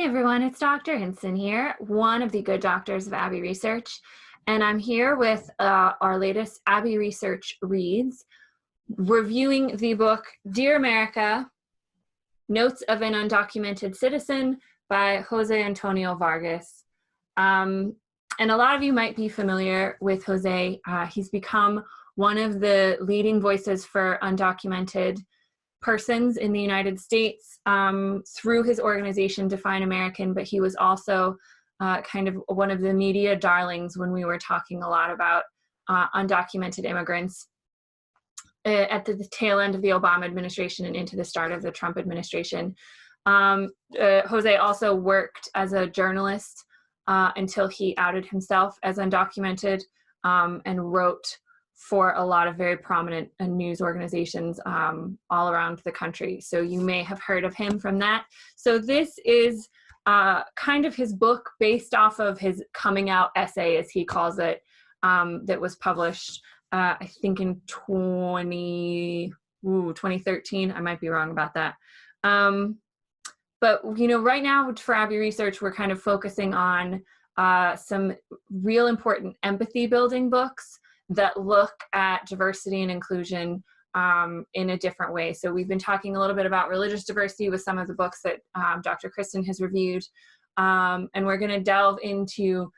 Hey everyone, it's Dr. Hinson here, one of the good doctors of Abbey Research, and I'm here with our latest Abbey Research Reads, reviewing the book Dear America, Notes of an Undocumented Citizen by Jose Antonio Vargas. And a lot of you might be familiar with Jose. He's become one of the leading voices for undocumented persons in the United States through his organization Define American, but he was also kind of one of the media darlings when we were talking a lot about undocumented immigrants at the tail end of the Obama administration and into the start of the Trump administration. Jose also worked as a journalist until he outed himself as undocumented and wrote for a lot of very prominent news organizations all around the country. So you may have heard of him from that. So this is kind of his book based off of his coming out essay, as he calls it, that was published, I think in 2013. I might be wrong about that. But, you know, right now for Abbey Research, we're kind of focusing on some real important empathy building books that look at diversity and inclusion in a different way. So we've been talking a little bit about religious diversity with some of the books that Dr. Kristen has reviewed. And we're going to delve into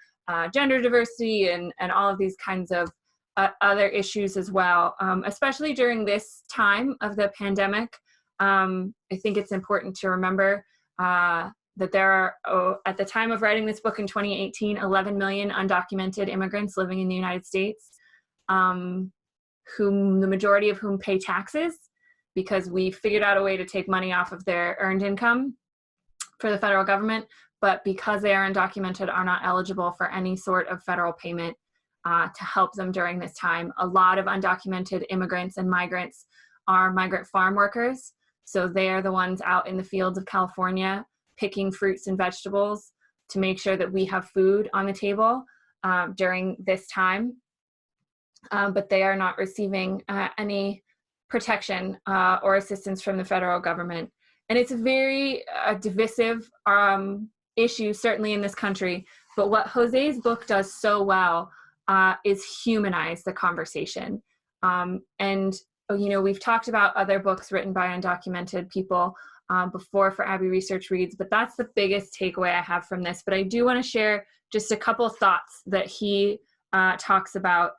gender diversity and all of these kinds of other issues as well, especially during this time of the pandemic. I think it's important to remember that there are, at the time of writing this book in 2018, 11 million undocumented immigrants living in the United States. Whom the majority of whom pay taxes because we figured out a way to take money off of their earned income for the federal government, but because they are undocumented are not eligible for any sort of federal payment to help them during this time. A lot of undocumented immigrants and migrants are migrant farm workers. So they are the ones out in the fields of California picking fruits and vegetables to make sure that we have food on the table during this time. But they are not receiving any protection or assistance from the federal government. And it's a very divisive issue, certainly in this country. But what Jose's book does so well is humanize the conversation. And, you know, we've talked about other books written by undocumented people before for Abbey Research Reads, but that's the biggest takeaway I have from this. But I do want to share just a couple of thoughts that he talks about.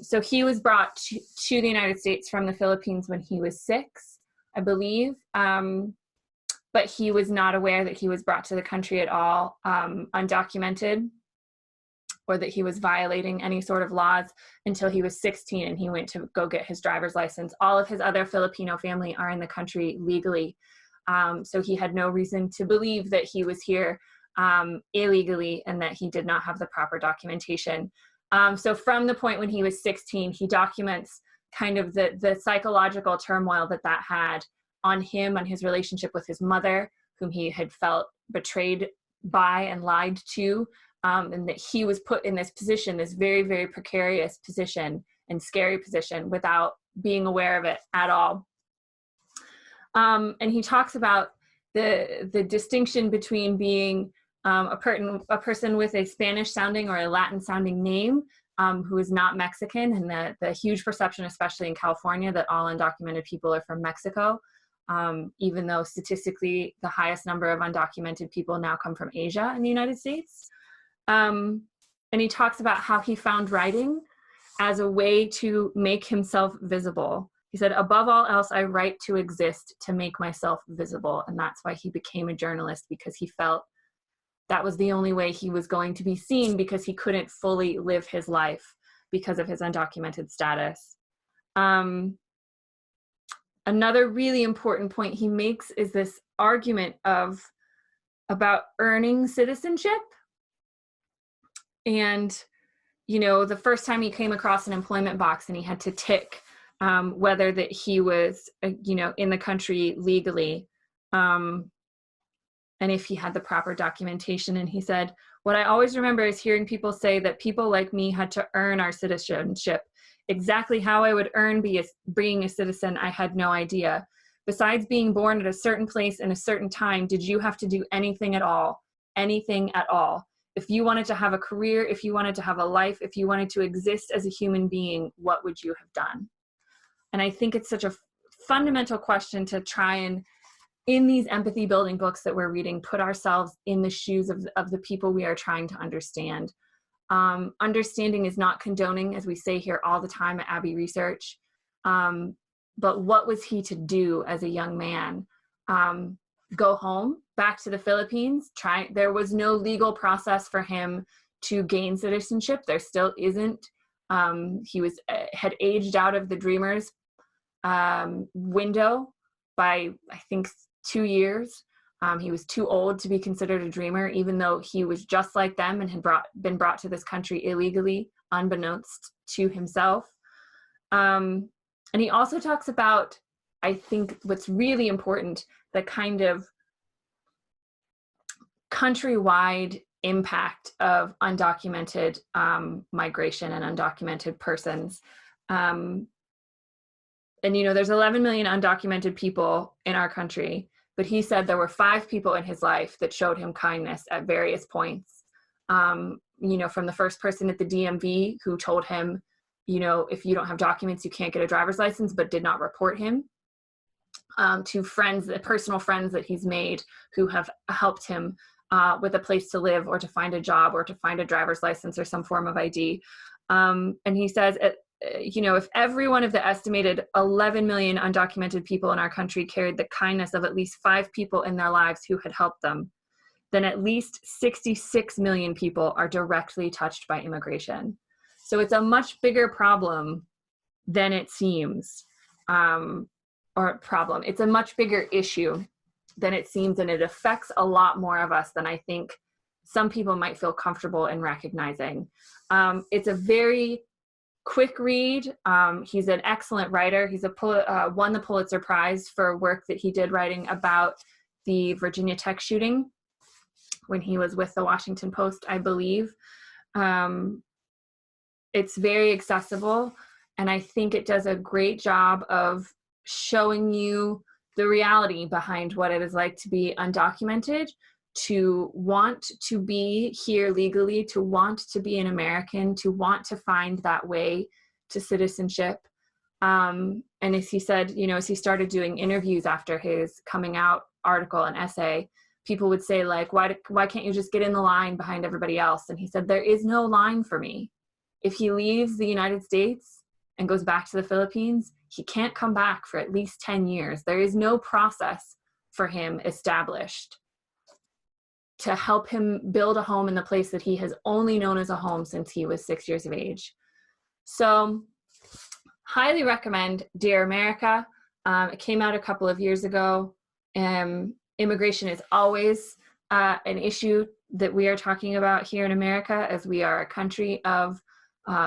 So he was brought to the United States from the Philippines when he was 6, I believe, but he was not aware that he was brought to the country at all undocumented or that he was violating any sort of laws until he was 16 and he went to go get his driver's license. All of his other Filipino family are in the country legally, so he had no reason to believe that he was here illegally and that he did not have the proper documentation. So from the point when he was 16, he documents kind of the psychological turmoil that had on him, on his relationship with his mother, whom he had felt betrayed by and lied to, and that he was put in this position, this very, very precarious position and scary position without being aware of it at all. And he talks about the distinction between being a person with a Spanish sounding or a Latin sounding name who is not Mexican, and the huge perception, especially in California, that all undocumented people are from Mexico, even though statistically the highest number of undocumented people now come from Asia in the United States. And he talks about how he found writing as a way to make himself visible. He said, above all else, I write to exist, to make myself visible. And that's why he became a journalist, because he felt that was the only way he was going to be seen, because he couldn't fully live his life because of his undocumented status. Another really important point he makes is this argument about earning citizenship. And, you know, the first time he came across an employment box and he had to tick whether that he was, you know, in the country legally, and if he had the proper documentation. And he said, what I always remember is hearing people say that people like me had to earn our citizenship. Exactly how I would earn being a citizen, I had no idea. Besides being born at a certain place in a certain time, did you have to do anything at all? Anything at all? If you wanted to have a career, if you wanted to have a life, if you wanted to exist as a human being, what would you have done? And I think it's such a fundamental question to try and, in these empathy building books that we're reading, put ourselves in the shoes of the people we are trying to understand. Understanding is not condoning, as we say here all the time at Abbey Research. But what was he to do as a young man? Go home, back to the Philippines? There was no legal process for him to gain citizenship. There still isn't. He had aged out of the Dreamers window by, I think, 2 years. He was too old to be considered a dreamer, even though he was just like them and had been brought to this country illegally, unbeknownst to himself. And he also talks about, I think what's really important, the kind of countrywide impact of undocumented migration and undocumented persons. And, there's 11 million undocumented people in our country, but he said there were 5 people in his life that showed him kindness at various points. From the first person at the DMV who told him, if you don't have documents, you can't get a driver's license, but did not report him, to personal friends that he's made who have helped him with a place to live or to find a job or to find a driver's license or some form of ID. And he says, if every one of the estimated 11 million undocumented people in our country carried the kindness of at least 5 people in their lives who had helped them, then at least 66 million people are directly touched by immigration. So it's a much bigger problem than it seems, It's a much bigger issue than it seems, and it affects a lot more of us than I think some people might feel comfortable in recognizing. It's a very quick read. He's an excellent writer. He's won the Pulitzer Prize for work that he did writing about the Virginia Tech shooting when he was with the Washington Post, I believe. It's very accessible, and I think it does a great job of showing you the reality behind what it is like to be undocumented, to want to be here legally, to want to be an American, to want to find that way to citizenship. And as he said, as he started doing interviews after his coming out article and essay, people would say, like, why can't you just get in the line behind everybody else? And he said, there is no line for me. If he leaves the United States and goes back to the Philippines, he can't come back for at least 10 years. There is no process for him established to help him build a home in the place that he has only known as a home since he was 6 years of age. So highly recommend Dear America. It came out a couple of years ago. Immigration is always an issue that we are talking about here in America, as we are a country of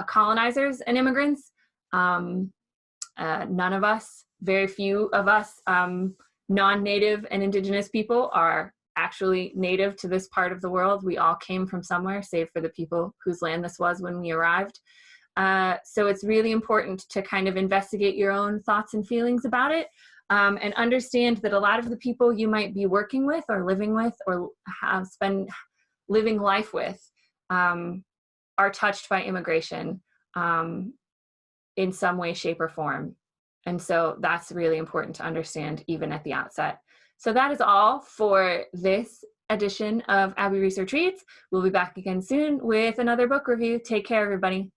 colonizers and immigrants. None of us, very few of us, non-native and indigenous people are actually native to this part of the world. We all came from somewhere, save for the people whose land this was when we arrived. So it's really important to kind of investigate your own thoughts and feelings about it, and understand that a lot of the people you might be working with or living with or living life with are touched by immigration in some way, shape, or form. And so that's really important to understand even at the outset. So that is all for this edition of Abbey Research Reads. We'll be back again soon with another book review. Take care, everybody.